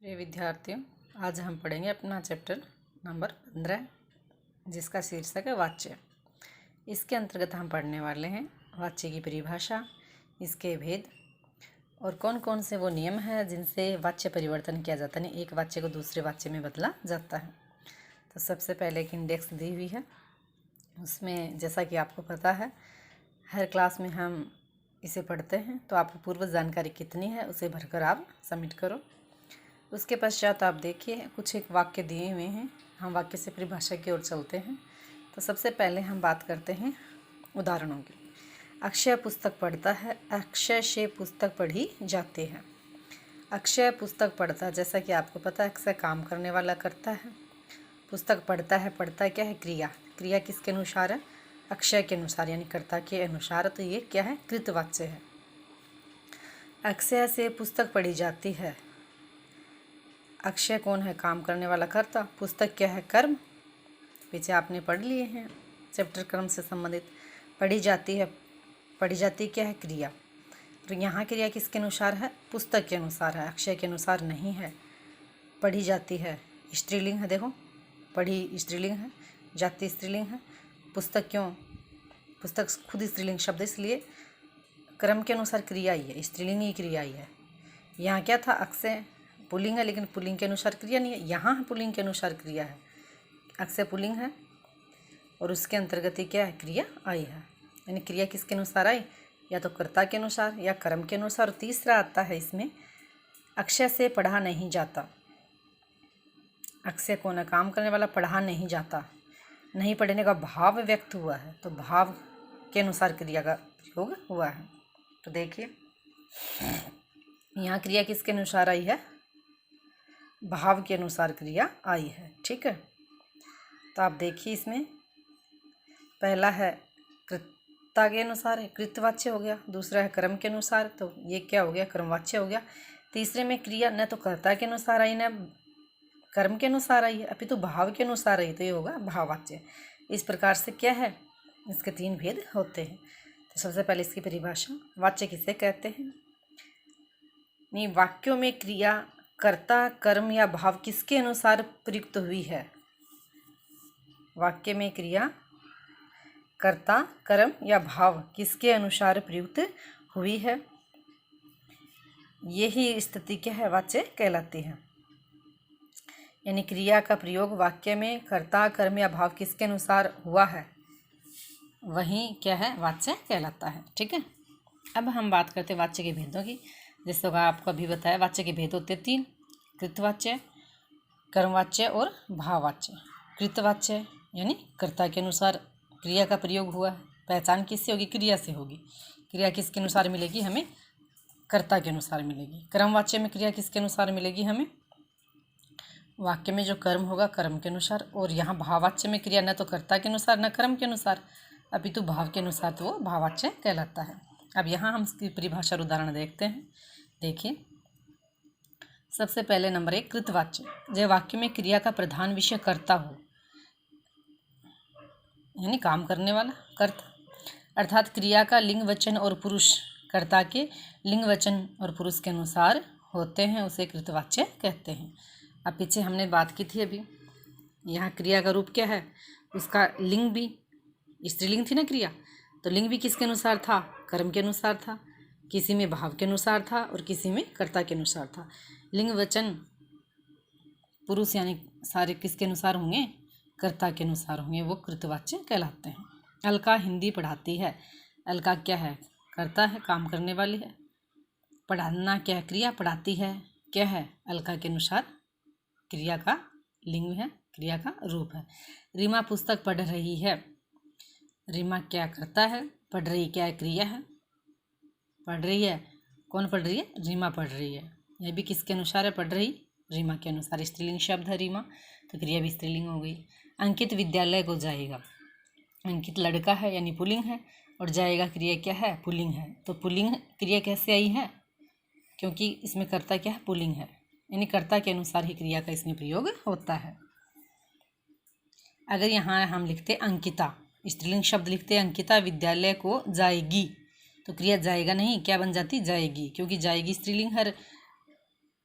प्रिय विद्यार्थियों, आज हम पढ़ेंगे अपना चैप्टर नंबर 15 जिसका शीर्षक है वाच्य। इसके अंतर्गत हम पढ़ने वाले हैं वाच्य की परिभाषा, इसके भेद और कौन कौन से वो नियम हैं जिनसे वाच्य परिवर्तन किया जाता है, एक वाच्य को दूसरे वाच्य में बदला जाता है। तो सबसे पहले एक इंडेक्स दी हुई है, उसमें जैसा कि आपको पता है हर क्लास में हम इसे पढ़ते हैं, तो आपको पूर्व जानकारी कितनी है उसे भरकर आप सबमिट करो। उसके पश्चात आप देखिए कुछ एक वाक्य दिए हुए हैं, हम वाक्य से परिभाषा की ओर चलते हैं। तो सबसे पहले हम बात करते हैं उदाहरणों की। अक्षय पुस्तक पढ़ता है, अक्षय से पुस्तक पढ़ी जाती है। अक्षय पुस्तक पढ़ता, जैसा कि आपको पता है अक्षय काम करने वाला करता है, पुस्तक पढ़ता है, पढ़ता क्या है क्रिया, क्रिया किसके अनुसार है, अक्षय के अनुसार यानी कर्ता के अनुसार। तो ये क्या है, कृतवाच्य है। अक्षय से पुस्तक पढ़ी जाती है, अक्षय कौन है, काम करने वाला कर्ता, पुस्तक क्या है, कर्म, पीछे आपने पढ़ लिए हैं चैप्टर कर्म से संबंधित। पढ़ी जाती है, पढ़ी जाती क्या है, क्रिया। तो यहाँ क्रिया किसके अनुसार है, पुस्तक के अनुसार है, अक्षय के अनुसार नहीं है। पढ़ी जाती है स्त्रीलिंग है, देखो पढ़ी स्त्रीलिंग है, जाति स्त्रीलिंग है, पुस्तक क्यों, पुस्तक खुद स्त्रीलिंग शब्द, इसलिए क्रम के अनुसार क्रिया ही है, स्त्रीलिंग ही क्रिया ही है। यहाँ क्या था, अक्षय पुल्लिंग है लेकिन पुल्लिंग के अनुसार क्रिया नहीं है, यहाँ पुल्लिंग के अनुसार क्रिया है। अक्षय पुल्लिंग है और उसके अंतर्गत ही क्या है, क्रिया आई है। यानी क्रिया किसके अनुसार आई, या तो कर्ता के अनुसार या कर्म के अनुसार। तीसरा आता है इसमें, अक्षय से पढ़ा नहीं जाता। अक्षय कौन है, काम करने वाला, पढ़ा नहीं जाता, नहीं पढ़ने का भाव व्यक्त हुआ है, तो भाव के अनुसार क्रिया का प्रयोग हुआ है। तो देखिए यहाँ क्रिया किसके अनुसार आई है, भाव के अनुसार क्रिया आई है, ठीक है। तो आप देखिए इसमें पहला है कृत्ता के अनुसार है, कृतवाच्य हो गया। दूसरा है कर्म के अनुसार, तो ये क्या हो गया, कर्मवाच्य हो गया। तीसरे में क्रिया न तो कर्ता के अनुसार आई न कर्म के अनुसार आई है, अभी तो भाव के अनुसार आई, तो ये होगा भाववाच्य। इस प्रकार से क्या है, इसके तीन भेद होते हैं। तो सबसे पहले इसकी परिभाषा, वाच्य किसे कहते हैं। नहीं, वाक्यों में क्रिया कर्ता, कर्म या भाव किसके अनुसार प्रयुक्त हुई है। वाक्य में क्रिया कर्ता, कर्म या भाव किसके अनुसार प्रयुक्त हुई है, यही स्थिति क्या है, वाच्य कहलाती है। यानी क्रिया का प्रयोग वाक्य में कर्ता, कर्म या भाव किसके अनुसार हुआ है, वही क्या है, वाच्य कहलाता है, ठीक है। अब हम बात करते हैं वाच्य के भेदों की। जैसे आपको अभी बताया वाच्य के भेद होते तीन, कृतवाच्य, कर्मवाच्य और भाववाच्य। कृतवाच्य यानी कर्ता के अनुसार क्रिया का प्रयोग हुआ है, पहचान किससे होगी, क्रिया से होगी। क्रिया किसके अनुसार मिलेगी, हमें कर्ता के अनुसार मिलेगी। कर्मवाच्य में क्रिया किसके अनुसार मिलेगी, हमें वाक्य में जो कर्म होगा कर्म के अनुसार। और यहाँ भाववाच्य में क्रिया न तो कर्ता के अनुसार न कर्म के अनुसार, अपितु भाव के अनुसार, तो वो भाववाच्य कहलाता है। अब यहाँ हम इसकी परिभाषा उदाहरण देखते हैं। देखिए सबसे पहले नंबर 1 कृतवाच्य, जब वाक्य में क्रिया का प्रधान विषय कर्ता हो, यानी काम करने वाला कर्ता, अर्थात क्रिया का लिंग वचन और पुरुष कर्ता के लिंग वचन और पुरुष के अनुसार होते हैं, उसे कृतवाच्य कहते हैं। अब पीछे हमने बात की थी अभी, यहाँ क्रिया का रूप क्या है, उसका लिंग भी स्त्रीलिंग थी ना क्रिया, तो लिंग भी किसके अनुसार था, कर्म के अनुसार था, किसी में भाव के अनुसार था और किसी में कर्ता के अनुसार था। लिंग वचन पुरुष यानी सारे किसके अनुसार होंगे, कर्ता के अनुसार होंगे, वो कृतवाच्य कहलाते हैं। अलका हिंदी पढ़ाती है, अलका क्या है, कर्ता है, काम करने वाली है। पढ़ाना क्या है, क्रिया, पढ़ाती है क्या है, अलका के अनुसार क्रिया का लिंग है, क्रिया का रूप है। रीमा पुस्तक पढ़ रही है, रीमा क्या करता है, पढ़ रही क्या है, क्रिया है, पढ़ रही है, कौन पढ़ रही है, रीमा पढ़ रही है। यह भी किसके अनुसार है, पढ़ रही, रीमा के अनुसार। स्त्रीलिंग शब्द है रीमा, तो क्रिया भी स्त्रीलिंग हो गई। अंकित विद्यालय को जाएगा, अंकित लड़का है यानी पुल्लिंग है, और जाएगा क्रिया क्या है, पुल्लिंग है। तो पुल्लिंग क्रिया कैसे आई है, क्योंकि इसमें कर्ता क्या है, पुल्लिंग है, यानी कर्ता के अनुसार ही क्रिया का इसमें प्रयोग होता है। अगर यहाँ हम लिखते अंकिता, स्त्रीलिंग शब्द लिखते अंकिता विद्यालय को जाएगी, तो क्रिया जाएगा नहीं, क्या बन जाती, जाएगी, क्योंकि जाएगी स्त्रीलिंग हर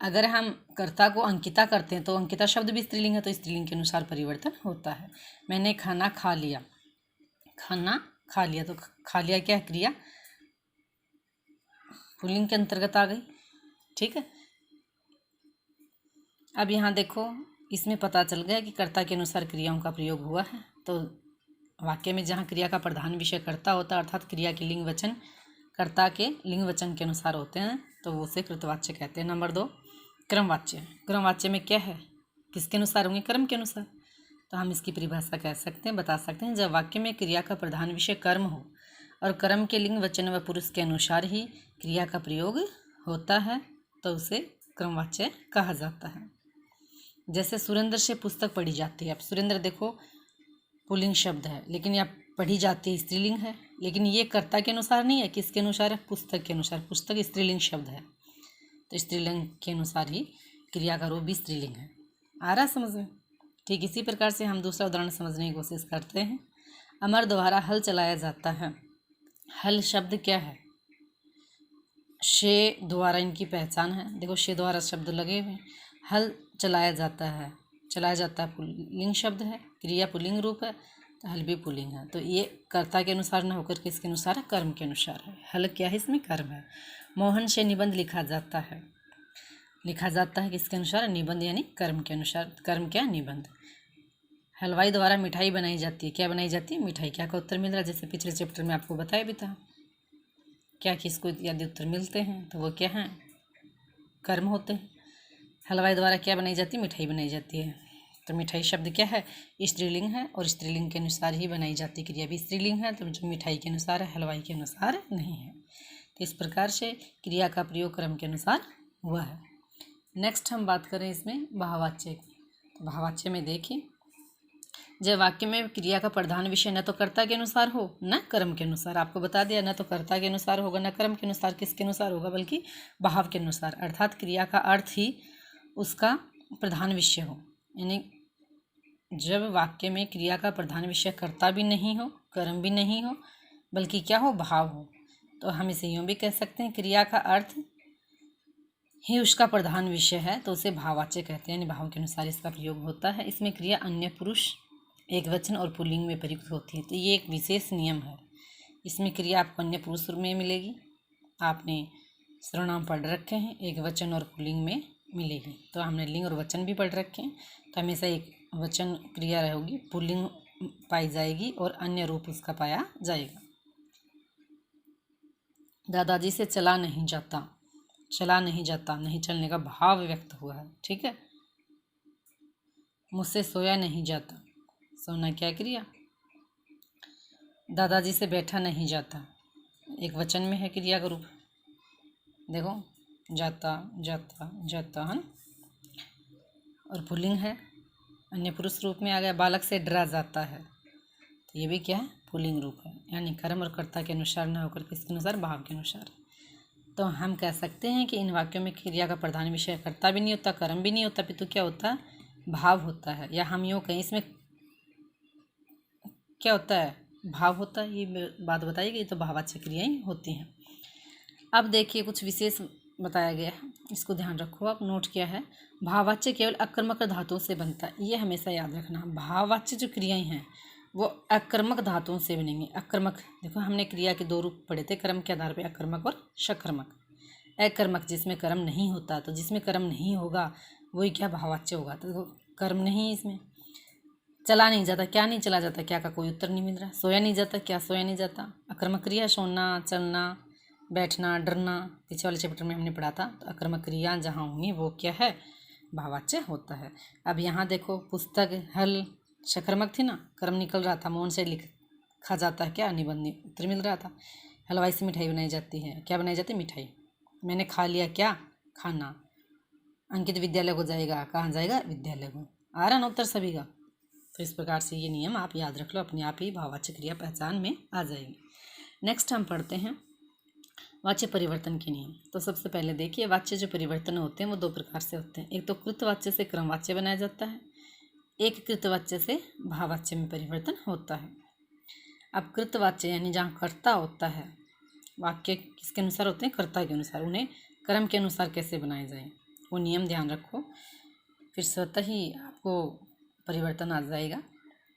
अगर हम कर्ता को अंकिता करते हैं तो अंकिता शब्द भी स्त्रीलिंग है, तो स्त्रीलिंग के अनुसार परिवर्तन होता है। मैंने खाना खा लिया, खाना खा लिया, तो खा लिया क्या है, क्रिया पुल्लिंग के अंतर्गत आ गई। ठीक है, अब यहाँ देखो, इसमें पता चल गया कि कर्ता के अनुसार क्रियाओं का प्रयोग हुआ है। तो वाक्य में जहाँ क्रिया का प्रधान विषय कर्ता होता है, अर्थात क्रिया के लिंग वचन कर्ता के लिंग वचन के अनुसार होते हैं, तो वो उसे कृतवाच्य कहते हैं। नंबर 2, क्रमवाच्य। क्रमवाच्य में क्या है, किसके अनुसार होंगे, कर्म के अनुसार। तो हम इसकी परिभाषा कह सकते हैं, बता सकते हैं, जब वाक्य में क्रिया का प्रधान विषय कर्म हो और कर्म के लिंग वचन व पुरुष के अनुसार ही क्रिया का प्रयोग होता है, तो उसे क्रमवाच्य कहा जाता है। जैसे सुरेंद्र से पुस्तक पढ़ी जाती है। अब सुरेंद्र देखो पुल्लिंग शब्द है, लेकिन यह पढ़ी जाती है स्त्रीलिंग है, लेकिन ये कर्ता के अनुसार नहीं है, किसके अनुसार है, पुस्तक के अनुसार। पुस्तक स्त्रीलिंग शब्द है, तो स्त्रीलिंग के अनुसार ही क्रिया का रूप भी स्त्रीलिंग है। आ रहा समझ में। ठीक इसी प्रकार से हम दूसरा उदाहरण समझने की कोशिश करते हैं। अमर द्वारा हल चलाया जाता है। हल शब्द क्या है, शे द्वारा इनकी पहचान है। देखो शे द्वारा शब्द लगे हुए। हल चलाया जाता है, चलाया जाता है पुल्लिंग शब्द है, क्रिया पुल्लिंग रूप है, तो हल भी पुल्लिंग है। तो ये कर्ता के अनुसार न होकर किसके अनुसार है, कर्म के अनुसार है। हल क्या है, इसमें कर्म है। मोहन से निबंध लिखा जाता है। लिखा जाता है किसके अनुसार, निबंध यानी कर्म के अनुसार। कर्म क्या, निबंध। हलवाई द्वारा मिठाई बनाई जाती है। क्या बनाई जाती है, मिठाई। क्या का उत्तर मिल रहा है, जैसे पिछले चैप्टर में आपको बताया भी था, क्या किसको यदि उत्तर मिलते हैं तो वो क्या हैं, कर्म होते हैं। हलवाई द्वारा क्या बनाई जाती है, मिठाई बनाई जाती है। तो मिठाई शब्द क्या है, स्त्रीलिंग है, और स्त्रीलिंग के अनुसार ही बनाई जाती है। क्रिया भी स्त्रीलिंग है, तो जो मिठाई के अनुसार है, हलवाई के अनुसार नहीं है। तो इस प्रकार से क्रिया का प्रयोग क्रम के अनुसार हुआ है। नेक्स्ट हम बात करें इसमें भाववाच्य की। तो भाववाच्य में देखिए, जब वाक्य में क्रिया का प्रधान विषय न तो कर्ता के अनुसार हो न कर्म के अनुसार, आपको बता दिया, न तो कर्ता के अनुसार होगा न कर्म के अनुसार, किसके अनुसार होगा, बल्कि भाव के अनुसार, अर्थात क्रिया का अर्थ ही उसका प्रधान विषय हो। यानी जब वाक्य में क्रिया का प्रधान विषय कर्ता भी नहीं हो, कर्म भी नहीं हो, बल्कि क्या हो, भाव हो, तो हम इसे यूँ भी कह सकते हैं, क्रिया का अर्थ ही उसका प्रधान विषय है, तो उसे भाववाच्य कहते हैं, यानी भाव के अनुसार इसका प्रयोग होता है। इसमें क्रिया अन्य पुरुष, एकवचन और पुल्लिंग में प्रयुक्त होती है। तो ये एक विशेष नियम है। इसमें क्रिया आपको अन्य पुरुष में मिलेगी, आपने सर्वनाम पढ़ रखे हैं, एकवचन और पुल्लिंग में मिलेगी। तो हमने लिंग और वचन भी पढ़ रखे हैं, तो हमेशा एक वचन क्रिया रहेगी, पुल्लिंग पाई जाएगी और अन्य रूप उसका पाया जाएगा। दादाजी से चला नहीं जाता। चला नहीं जाता, नहीं चलने का भाव व्यक्त हुआ है। ठीक है, मुझसे सोया नहीं जाता। सोना क्या क्रिया। दादाजी से बैठा नहीं जाता, एक वचन में है क्रिया का रूप। देखो जाता जाता जाता है, और पुल्लिंग है, अन्य पुरुष रूप में आ गया। बालक से डरा जाता है, तो ये भी क्या है, पुल्लिंग रूप है। यानी कर्म और कर्ता के अनुसार न होकर किसके अनुसार, भाव के अनुसार। तो हम कह सकते हैं कि इन वाक्यों में क्रिया का प्रधान विषय कर्ता भी नहीं होता, कर्म भी नहीं होता, पितु क्या होता है, भाव होता है। या हम यूँ कहीं इसमें क्या होता है, भाव होता है। ये बात बताई गई, तो भाववाच्य क्रियाएं होती हैं। अब देखिए कुछ विशेष बताया गया है, इसको ध्यान रखो। आप नोट किया है, भाववाच्य केवल अकर्मक धातुओं से बनता है। ये हमेशा याद रखना, भाववाच्य जो क्रियाएं हैं वो अकर्मक धातुओं से बनेंगी। अकर्मक, देखो हमने क्रिया के दो रूप पढ़े थे कर्म के आधार पर, अकर्मक और सकर्मक। अकर्मक जिसमें कर्म नहीं होता, तो जिसमें कर्म नहीं होगा वही क्या, भाववाच्य होगा। तो देखो कर्म नहीं है इसमें। चला नहीं जाता, क्या नहीं चला जाता, क्या का कोई उत्तर नहीं मिल रहा। सोया नहीं जाता, क्या सोया नहीं जाता, अकर्मक क्रिया, सोना, चलना, बैठना, डरना, पीछे वाले चैप्टर में हमने पढ़ा था। तो अकर्मक क्रिया जहाँ होंगी वो क्या है, भाववाच्य होता है। अब यहाँ देखो, पुस्तक हल सकर्मक थी ना, कर्म निकल रहा था, मौन से लिखा जाता है क्या, निबंध उत्तर मिल रहा था। हलवाई से मिठाई बनाई जाती है, क्या बनाई जाती है, मिठाई। मैंने खा लिया, क्या, खाना। अंकित विद्यालय को जाएगा, कहाँ जाएगा, विद्यालय को। आ रहा ना उत्तर सभी का। तो इस प्रकार से ये नियम आप याद रख लो, अपने आप ही भाववाच्य क्रिया पहचान में आ जाएगी। नेक्स्ट हम पढ़ते हैं वाच्य परिवर्तन के नियम। तो सबसे पहले देखिए, वाच्य जो परिवर्तन होते हैं वो दो प्रकार से होते हैं। एक तो कृतवाच्य से क्रमवाच्य बनाया जाता है, एक कृतवाच्य से भाववाच्य में परिवर्तन होता है। अब कृतवाच्य यानी जहाँ कर्ता होता है, वाक्य किसके अनुसार होते हैं, कर्ता के अनुसार, उन्हें कर्म के अनुसार कैसे बनाए जाए वो नियम ध्यान रखो, फिर स्वतः ही आपको परिवर्तन आ जाएगा।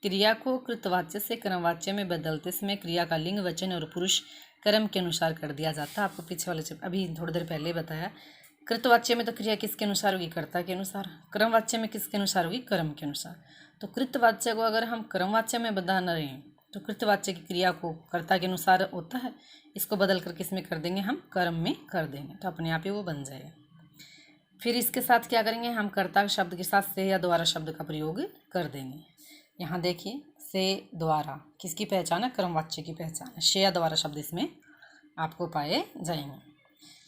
क्रिया को कृतवाच्य से कर्मवाच्य में बदलते समय क्रिया का लिंग, वचन और पुरुष कर्म के अनुसार कर दिया जाता है। आपको पीछे वाले अभी थोड़ी देर पहले बताया, कृतवाच्य में तो क्रिया किसके अनुसार होगी? कर्ता के अनुसार। कर्मवाच्य में किसके अनुसार होगी? कर्म के अनुसार। तो कृतवाच्य को अगर हम कर्मवाच्य में बदल रहे हैं तो कृतवाच्य की क्रिया को कर्ता के अनुसार होता है, इसको बदल कर किस में कर देंगे? हम कर्म में कर देंगे, तो अपने आप ही वो बन जाएगा। फिर इसके साथ क्या करेंगे? हम कर्ता शब्द के साथ से या द्वारा शब्द का प्रयोग कर देंगे। यहाँ देखिए, से द्वारा किसकी पहचान है? कर्मवाच्य की पहचान है। से या द्वारा शब्द इसमें आपको पाए जाएंगे।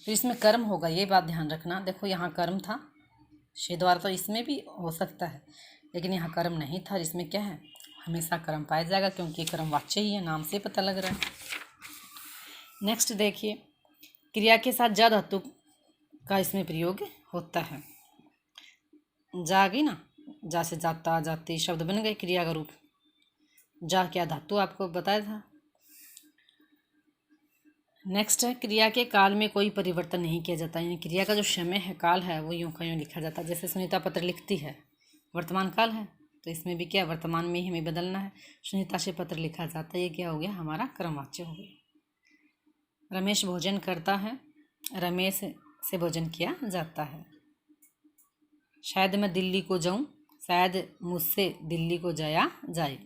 फिर इसमें कर्म होगा, ये बात ध्यान रखना। देखो यहाँ कर्म था, से द्वारा तो इसमें भी हो सकता है, लेकिन यहाँ कर्म नहीं था। इसमें क्या है? हमेशा कर्म पाया जाएगा, क्योंकि कर्मवाच्य ही है, नाम से पता लग रहा है। नेक्स्ट देखिए, क्रिया के साथ जा धातु का इसमें प्रयोग होता है। जा आ गई ना, जा से जाता, जाती शब्द बन गए क्रिया का रूप। जा क्या धातु आपको बताया था। नेक्स्ट है, क्रिया के काल में कोई परिवर्तन नहीं किया जाता, यानी क्रिया का जो समय है, काल है, वो यूं का यूं लिखा जाता है। जैसे सुनीता पत्र लिखती है, वर्तमान काल है, तो इसमें भी क्या, वर्तमान में ही हमें बदलना है। सुनीता से पत्र लिखा जाता है, ये क्या हो गया? हमारा कर्मवाच्य हो गया। रमेश भोजन करता है, रमेश से भोजन किया जाता है। शायद मैं दिल्ली को जाऊं, शायद मुझसे दिल्ली को जाया जाए,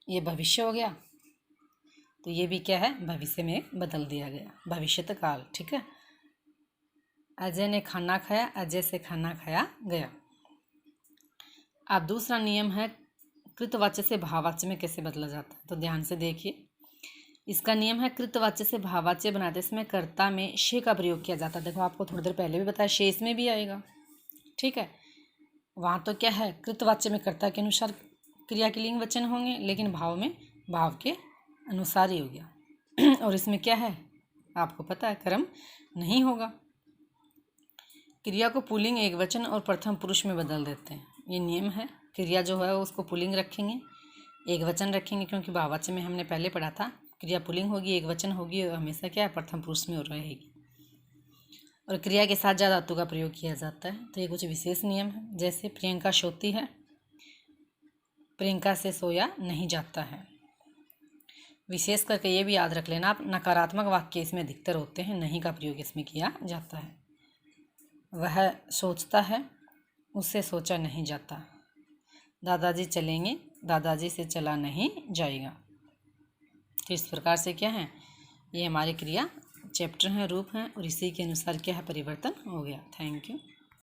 ये भविष्य हो गया, तो ये भी क्या है? भविष्य में बदल दिया गया, भविष्यत काल। ठीक है। अजय ने खाना खाया, अजय से खाना खाया गया। अब दूसरा नियम है, कृतवाच्य से भाववाच्य में कैसे बदला जाता है, तो ध्यान से देखिए। इसका नियम है, कृतवाच्य से भाववाच्य बनाते समय कर्ता में शे का प्रयोग किया जाता है। देखो आपको थोड़ी देर पहले भी बताया, शे इसमें भी आएगा। ठीक है। वहाँ तो क्या है? कृतवाच्य में कर्ता के अनुसार क्रिया के लिंग वचन होंगे, लेकिन भाव में भाव के अनुसार ही हो गया। और इसमें क्या है? आपको पता है, कर्म नहीं होगा। क्रिया को पुल्लिंग, एक वचन और प्रथम पुरुष में बदल देते हैं, ये नियम है। क्रिया जो है उसको पुल्लिंग रखेंगे, एक वचन रखेंगे, क्योंकि भाववाच्य में हमने पहले पढ़ा था क्रिया पुल्लिंग होगी, एक वचन होगी, और हमेशा क्या है? प्रथम पुरुष में रहेगी। और क्रिया के साथ जा धातु का प्रयोग किया जाता है। तो ये कुछ विशेष नियम है। जैसे प्रियंका सोती है, प्रियंका से सोया नहीं जाता है। विशेष करके ये भी याद रख लेना आप, नकारात्मक वाक्य इसमें अधिकतर होते हैं, नहीं का प्रयोग इसमें किया जाता है। वह सोचता है, उससे सोचा नहीं जाता। दादाजी चलेंगे, दादाजी से चला नहीं जाएगा। तो इस प्रकार से क्या है? ये हमारी क्रिया चैप्टर हैं, रूप हैं, और इसी के अनुसार क्या है? परिवर्तन हो गया। Thank you.